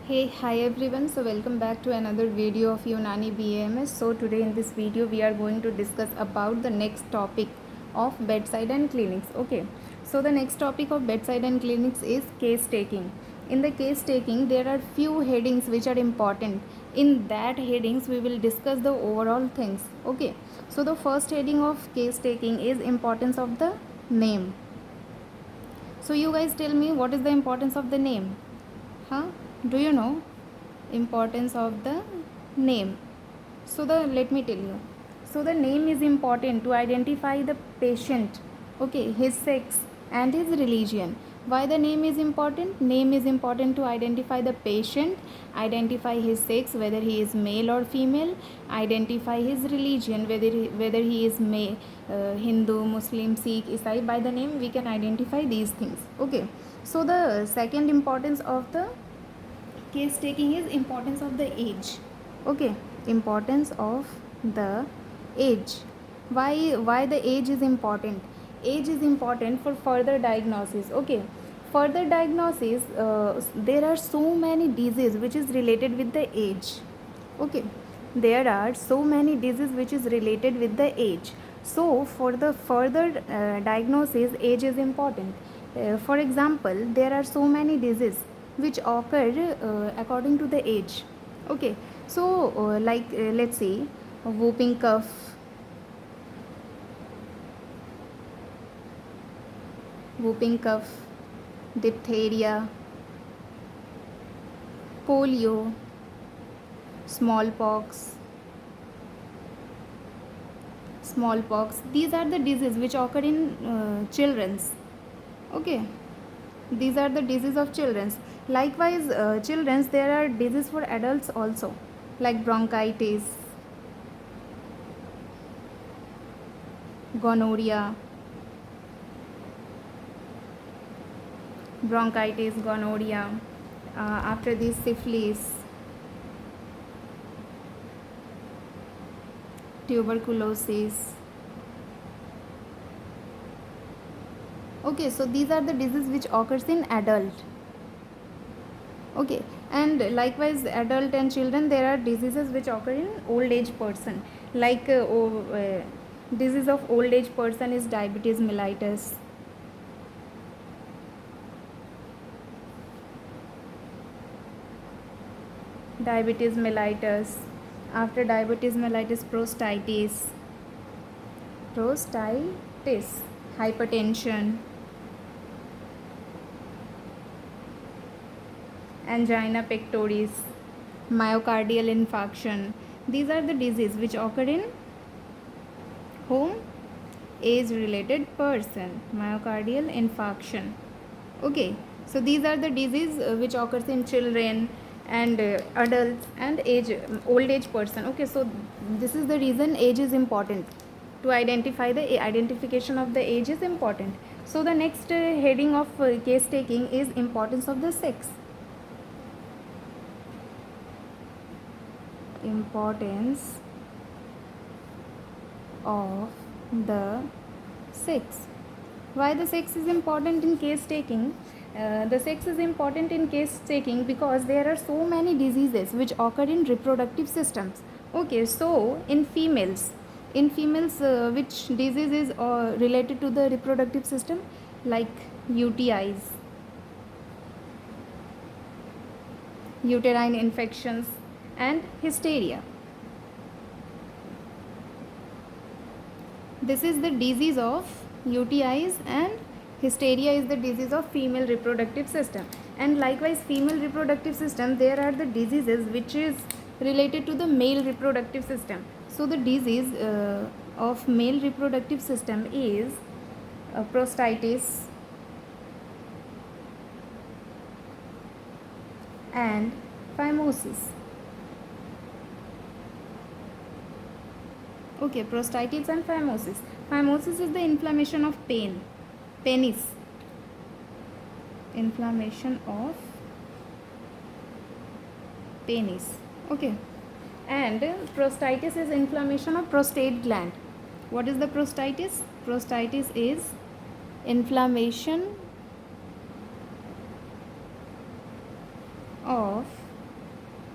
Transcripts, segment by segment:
Hey, hi everyone. So welcome back to another video of Unani BAMS. So today in this video we are going to discuss about the next topic of bedside and clinics. Okay. So the next topic of bedside and clinics is case taking. In the case taking there are few headings which are important. In that headings we will discuss the overall things. Okay. So the first heading of case taking is importance of the name. So you guys tell me what is the importance of the name? Huh? Do you know importance of the name? So the let me tell you. So the name is important to identify the patient, okay, his sex and his religion. Why the name is important? Name is important to identify the patient, identify his sex, whether he is male or female, identify his religion, whether he is Hindu, Muslim, Sikh, Isai. By the name we can identify these things. Okay. So the second importance of the case taking is importance of the age. Okay, importance of the age. Why the age is important? Age is important for further diagnosis. Okay, further diagnosis, there are so many diseases which is related with the age. Okay, there are so many diseases which is related with the age. So for the further diagnosis, age is important. For example, there are so many diseases which occur according to the age. Okay, so let's say whooping cough, whooping cough, diphtheria, polio, smallpox, smallpox. These are the diseases which occur in children's. Okay, these are the disease of children's. Likewise, children's, there are diseases for adults also, like bronchitis, gonorrhea, bronchitis, gonorrhea. After this, syphilis, tuberculosis. Okay, so these are the diseases which occurs in adult. Okay, and likewise adult and children, there are diseases which occur in old age person, like disease of old age person is diabetes mellitus, diabetes mellitus. After diabetes mellitus, prostatitis, hypertension, angina pectoris, myocardial infarction. These are the diseases which occur in whom? Age related person, myocardial infarction. Okay, so these are the disease which occurs in children and adults and old age person. Okay, so this is the reason age is important. To identify the identification of the age is important. So the next heading of case taking is importance of the sex. Importance of the sex. Why the sex is important in case taking? The sex is important in case taking because there are so many diseases which occur in reproductive systems. Okay, so in females, which disease is related to the reproductive system? Like UTIs, uterine infections, and hysteria. This is the disease of UTIs, and hysteria is the disease of female reproductive system. And likewise, female reproductive system, there are the diseases which is related to the male reproductive system. So the disease of male reproductive system is prostatitis and phimosis. Okay, prostatitis and phimosis. Phimosis is the inflammation of penis. Inflammation of penis. Okay, and prostatitis is inflammation of prostate gland. What is the prostatitis? Prostatitis is inflammation of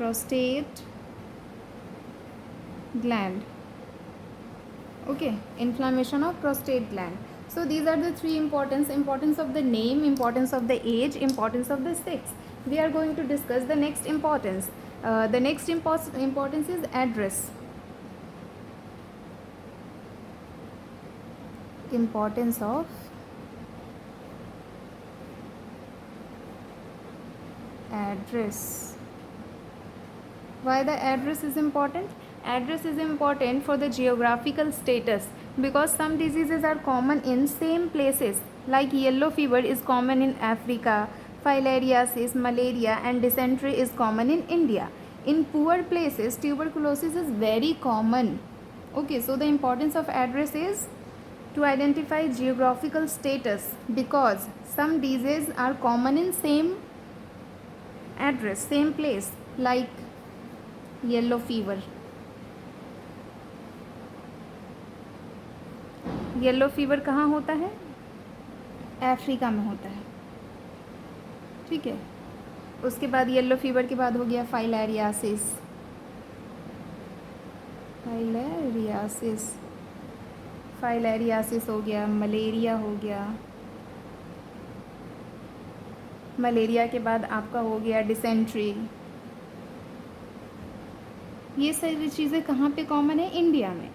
prostate gland. Okay, inflammation of prostate gland. So these are the three importance of the name, importance of the age, importance of the sex. We are going to discuss the next importance. The next importance is address. Importance of address. Why the address is important? Address is important for the geographical status, because some diseases are common in same places, like yellow fever is common in Africa, filariasis, malaria and dysentery is common in India. In poor places, tuberculosis is very common. Okay, so the importance of address is to identify geographical status, because some diseases are common in same address, same place, like yellow fever. Yellow fever कहाँ होता है? Africa में होता है. ठीक है. उसके बाद येलो फीवर के बाद हो गया फाइलेरियासिस. फाइलेरियासिस हो गया. मलेरिया हो गया. मलेरिया के बाद आपका हो गया डिसेंट्री. ये सारी चीज़ें कहाँ पे कॉमन है? इंडिया में.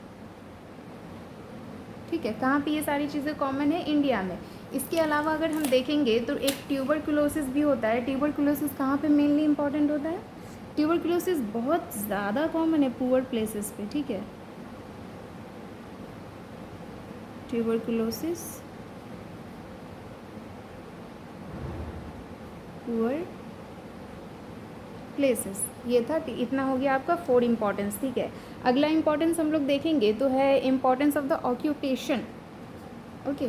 ठीक है. कहाँ पे ये सारी चीज़ें कॉमन है? इंडिया में. इसके अलावा अगर हम देखेंगे तो एक ट्यूबरकुलोसिस भी होता है. ट्यूबरकुलोसिस कहाँ पे मेनली इंपॉर्टेंट होता है? ट्यूबरकुलोसिस बहुत ज़्यादा कॉमन है पुअर प्लेसेस पे. ठीक है. Tuberculosis poor places. ये था, इतना हो गया आपका 4 इम्पॉर्टेंस. ठीक है. अगला इम्पॉर्टेंस हम लोग देखेंगे तो है importance of the occupation. Okay.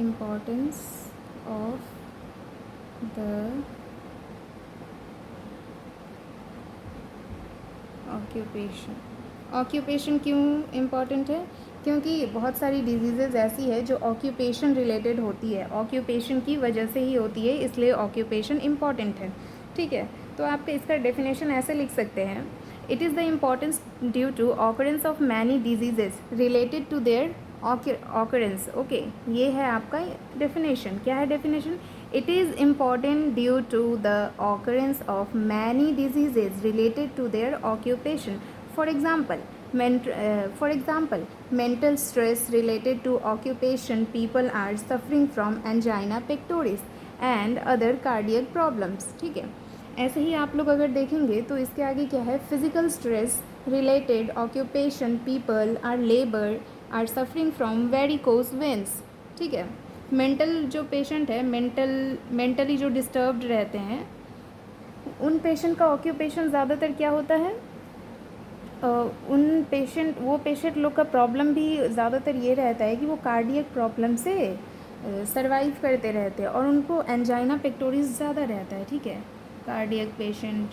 Importance of the occupation. Occupation क्यों इम्पॉर्टेंट है? क्योंकि बहुत सारी डिजीज़ेज़ ऐसी है जो ऑक्यूपेशन रिलेटेड होती है, ऑक्यूपेशन की वजह से ही होती है, इसलिए ऑक्यूपेशन इम्पॉर्टेंट है. ठीक है. तो आपका इसका डेफिनेशन ऐसे लिख सकते हैं, it is the importance due to occurrence of many diseases related to their occurrence. Okay, ये है आपका डेफिनेशन. क्या है definition? It is important due to the occurrence of many diseases related to their occupation. For example, mental stress related to occupation, people are suffering from angina pectoris and other cardiac problems. ठीक है. ऐसे ही आप लोग अगर देखेंगे तो इसके आगे क्या है? Physical stress related occupation, people are suffering from varicose veins. ठीक है. मेंटल जो पेशेंट है, मेंटली जो डिस्टर्ब्ड रहते हैं, उन पेशेंट का ऑक्यूपेशन ज़्यादातर क्या होता है? वो पेशेंट लोग का प्रॉब्लम भी ज़्यादातर ये रहता है कि वो कार्डियक प्रॉब्लम से सरवाइव करते रहते हैं और उनको एंजाइना पेक्टोरिस ज़्यादा रहता है. ठीक है. Cardiac patient,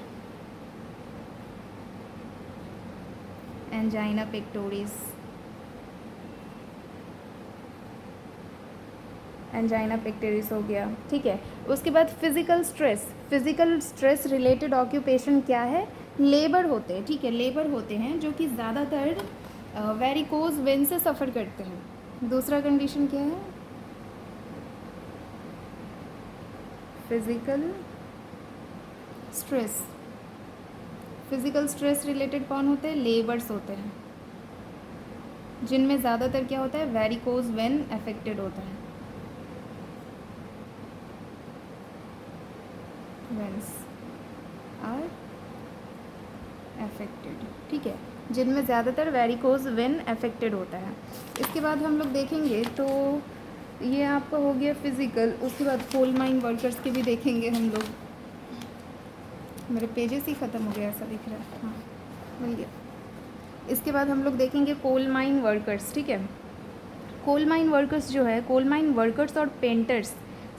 angina pectoris, angina pectoris हो गया. ठीक है. उसके बाद फिज़िकल स्ट्रेस रिलेटेड ऑक्यूपेशन क्या है? लेबर होते हैं. ठीक है. लेबर होते हैं जो कि ज़्यादातर वेरिकोज वेन से सफ़र करते हैं. दूसरा कंडीशन क्या है? फिज़िकल स्ट्रेस रिलेटेड कौन होते हैं? लेबर्स होते हैं, जिनमें ज़्यादातर क्या होता है? वेरिकोज वेन अफेक्टेड होता है. Veins are affected. ठीक है. जिनमें ज़्यादातर वेरिकोज वेन अफेक्टेड होता है. इसके बाद हम लोग देखेंगे तो ये आपका हो गया फिज़िकल. उसके बाद कोल माइन वर्कर्स के भी देखेंगे हम लोग. मेरे पेजेस ही ख़त्म हो गया ऐसा दिख रहा है. हाँ, मिल गया. इसके बाद हम लोग देखेंगे कोल माइन वर्कर्स. ठीक है. कोल माइन वर्कर्स जो है, कोल माइन वर्कर्स और painters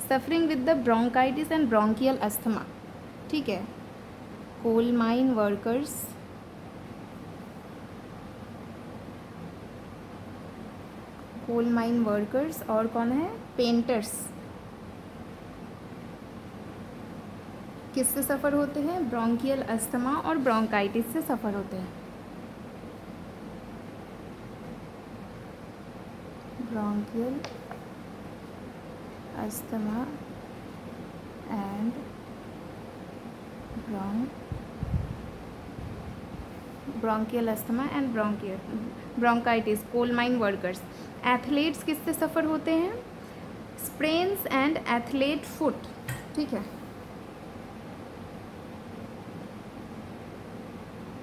suffering with the bronchitis and bronchial asthma. ठीक है. Coal mine workers coal mine workers, और कौन है, पेंटर्स, किससे सफ़र होते हैं, ब्रोंकियल अस्थमा और ब्रोंकाइटिस से सफ़र होते हैं। Bronchial asthma and bronchial asthma and bronchitis, coal mine workers. Athletes किससे सफ़र होते हैं, स्प्रेन्स एंड एथलेट फुट, ठीक है,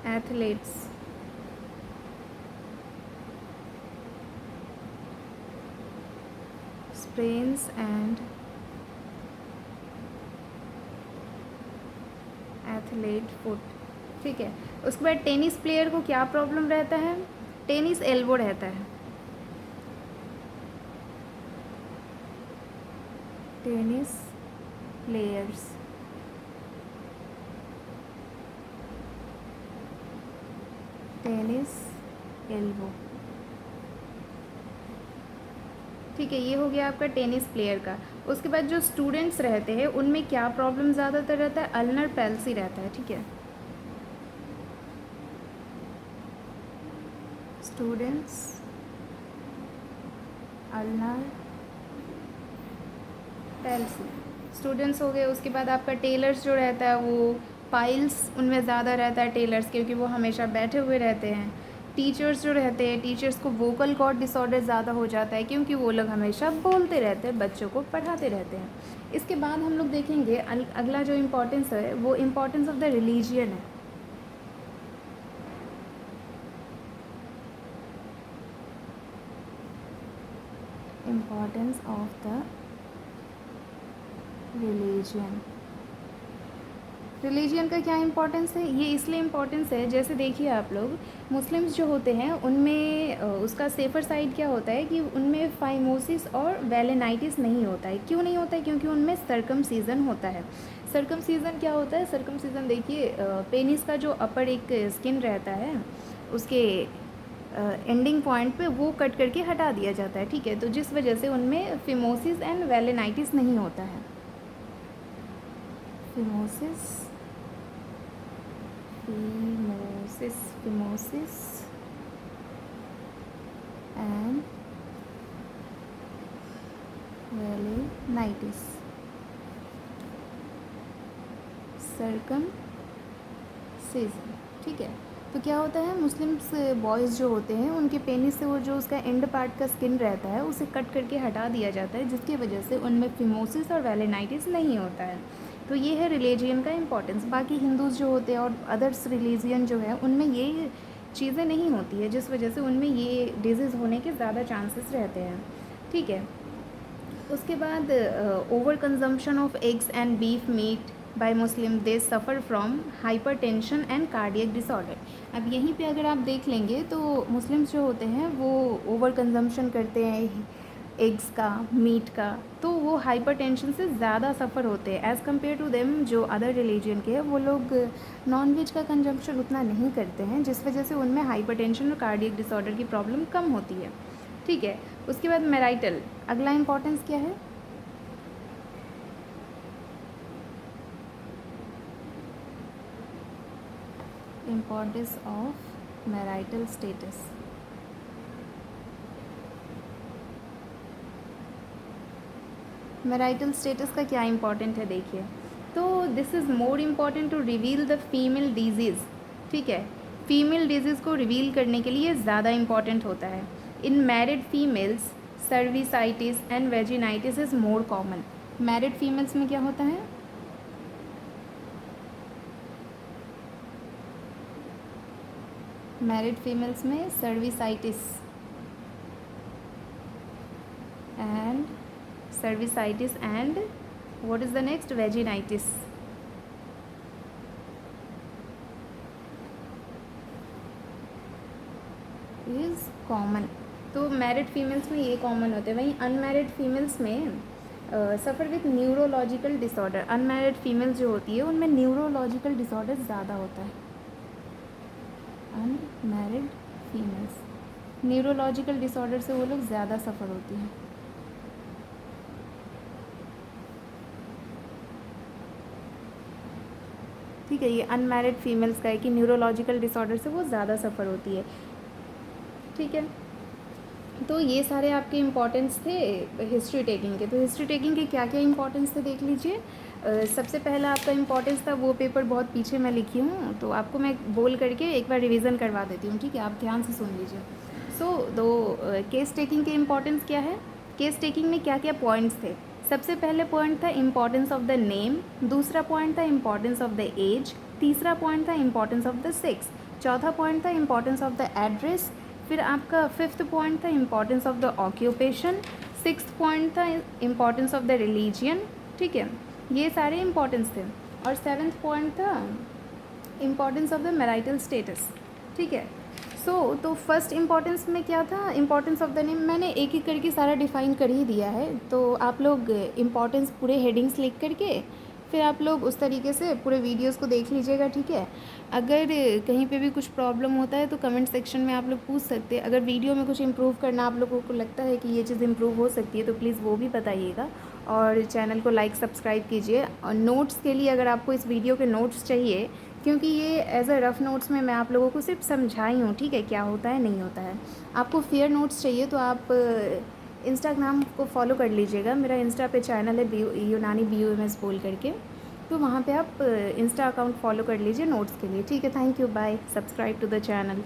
athletes, sprains and athlete foot, ठीक है। उसके बाद टेनिस प्लेयर को क्या प्रॉब्लम रहता है, टेनिस एल्बो रहता है, टेनिस प्लेयर्स, टेनिस एल्बो, ठीक है। ये हो गया आपका टेनिस प्लेयर का। उसके बाद जो स्टूडेंट्स रहते हैं उनमें क्या प्रॉब्लम ज़्यादातर रहता है, अल्नर पैल्सी रहता है, ठीक है, स्टूडेंट्स अल्नर पैल्सी, स्टूडेंट्स हो गए। उसके बाद आपका टेलर्स जो रहता है वो पाइल्स उनमें ज़्यादा रहता है टेलर्स, क्योंकि वो हमेशा बैठे हुए रहते हैं। टीचर्स जो रहते हैं, टीचर्स को वोकल कॉर्ड डिसऑर्डर ज़्यादा हो जाता है, क्योंकि वो लोग हमेशा बोलते रहते हैं, बच्चों को पढ़ाते रहते हैं। इसके बाद हम लोग देखेंगे अगला जो इम्पोर्टेंस है वो इम्पोर्टेंस ऑफ द रिलीजियन है। Importance of the religion, religion का क्या इम्पोर्टेंस है, ये इसलिए इम्पोर्टेंस है, जैसे देखिए आप लोग मुस्लिम्स जो होते हैं उनमें उसका सेफ़र साइड क्या होता है कि उनमें फाइमोसिस और वेलेनाइटिस नहीं होता है। क्यों नहीं होता है, क्योंकि उनमें सर्कमसीज़न होता है। सर्कमसीज़न क्या होता है, सर्कमसीज़न देखिए पेनिस का जो अपर एक स्किन रहता है उसके एंडिंग पॉइंट पे वो कट करके हटा दिया जाता है, ठीक है। तो जिस वजह से उनमें फिमोसिस एंड वेलेनाइटिस नहीं होता है, फिमोसिस एंड वेलेनाइटिस, सर्कमसीज़न, ठीक है। तो क्या होता है, मुस्लिम्स बॉयज़ जो होते हैं उनके पेनिस से वो जो उसका एंड पार्ट का स्किन रहता है उसे कट करके हटा दिया जाता है, जिसकी वजह से उनमें फिमोसिस और वेलेनाइटिस नहीं होता है। तो ये है रिलीजियन का इम्पोर्टेंस। बाकी हिंदूज़ जो होते हैं और अदर्स रिलीजियन जो है उनमें ये चीज़ें नहीं होती है, जिस वजह से उनमें ये डिजीज़ होने के ज़्यादा चांसेस रहते हैं, ठीक है। उसके बाद over consumption of eggs and beef meat by Muslim, they suffer from hypertension and cardiac disorder. अब यहीं पे अगर आप देख लेंगे तो मुस्लिम्स जो होते हैं वो ओवर कंजम्पशन करते हैं एग्स का, मीट का, तो वो हाइपरटेंशन से ज़्यादा सफ़र होते हैं एज़ कम्पेयर टू देम जो अदर रिलीजन के हैं। वो लोग नॉनवेज का कंजम्पशन उतना नहीं करते हैं, जिस वजह से उनमें हाइपरटेंशन और कार्डियक डिसऑर्डर की प्रॉब्लम कम होती है, ठीक है। उसके बाद मैराइटल, अगला इम्पोर्टेंस क्या है, importance of marital status. Marital status का क्या इम्पोर्टेंट है देखिए, तो this is more important to reveal the female disease, ठीक है। फीमेल डिजीज़ को रिवील करने के लिए ज़्यादा इम्पॉर्टेंट होता है। In married females cervicitis and vaginitis is more common. Married females में क्या होता है, मैरिड फीमेल्स में cervicitis and what is the next, vaginitis, is common। तो मैरिड फीमेल्स में ये कॉमन होते हैं। वहीं अनमैरिड फीमेल्स में suffer with neurological disorder, unmarried females जो होती है उनमें न्यूरोलॉजिकल डिसऑर्डर ज़्यादा होता है। अनमैरिड फीमेल्स न्यूरोलॉजिकल डिसऑर्डर से वो लोग ज़्यादा सफ़र होती हैं। ठीक है, ये अनमैरिड फीमेल्स का है कि न्यूरोलॉजिकल डिसऑर्डर से वो ज़्यादा सफ़र होती है। ठीक है, तो ये सारे आपके इम्पोर्टेंस थे हिस्ट्री टेकिंग के। तो हिस्ट्री टेकिंग के क्या क्या इम्पोर्टेंस थे देख लीजिए। सबसे पहला आपका इम्पोर्टेंस था, वो पेपर बहुत पीछे मैं लिखी हूँ, तो आपको मैं बोल करके एक बार रिवीजन करवा देती हूँ। ठीक है, आप ध्यान से सुन लीजिए। दो केस टेकिंग के इम्पोर्टेंस क्या है, केस टेकिंग में क्या क्या पॉइंट्स थे। सबसे पहले पॉइंट था इम्पोर्टेंस ऑफ द नेम, दूसरा पॉइंट था इम्पोर्टेंस ऑफ द एज, तीसरा पॉइंट था इम्पोर्टेंस ऑफ द सेक्स, चौथा पॉइंट था इम्पोर्टेंस ऑफ द एड्रेस, फिर आपका फिफ्थ पॉइंट था importance of the occupation, sixth point था इम्पोर्टेंस ऑफ द रिलीजियन। ठीक है, ये सारे इम्पोर्टेंस थे। और सेवन्थ पॉइंट था importance of the marital status. ठीक है, तो फर्स्ट इम्पोर्टेंस में क्या था, इम्पोर्टेंस ऑफ द नेम मैंने एक एक करके सारा डिफ़ाइन कर ही दिया है। तो आप लोग इम्पोर्टेंस पूरे हेडिंग्स लिख करके फिर आप लोग उस तरीके से पूरे वीडियोस को देख लीजिएगा। ठीक है, अगर कहीं पे भी कुछ प्रॉब्लम होता है तो कमेंट सेक्शन में आप लोग पूछ सकते हैं। अगर वीडियो में कुछ इम्प्रूव करना आप लोगों को लगता है कि ये चीज़ इम्प्रूव हो सकती है तो प्लीज़ वो भी बताइएगा। और चैनल को लाइक सब्सक्राइब कीजिए। और नोट्स के लिए अगर आपको इस वीडियो के नोट्स चाहिए, क्योंकि ये एज अ रफ़ नोट्स में मैं आप लोगों को सिर्फ समझाई हूँ। ठीक है, क्या होता है नहीं होता है। आपको फेयर नोट्स चाहिए तो आप इंस्टाग्राम को फॉलो कर लीजिएगा। मेरा इंस्टा पे चैनल है यूनानी BUMS बोल करके, तो वहाँ पे आप इंस्टा अकाउंट फॉलो कर लीजिए नोट्स के लिए। ठीक है, thank you, bye, subscribe to the channel.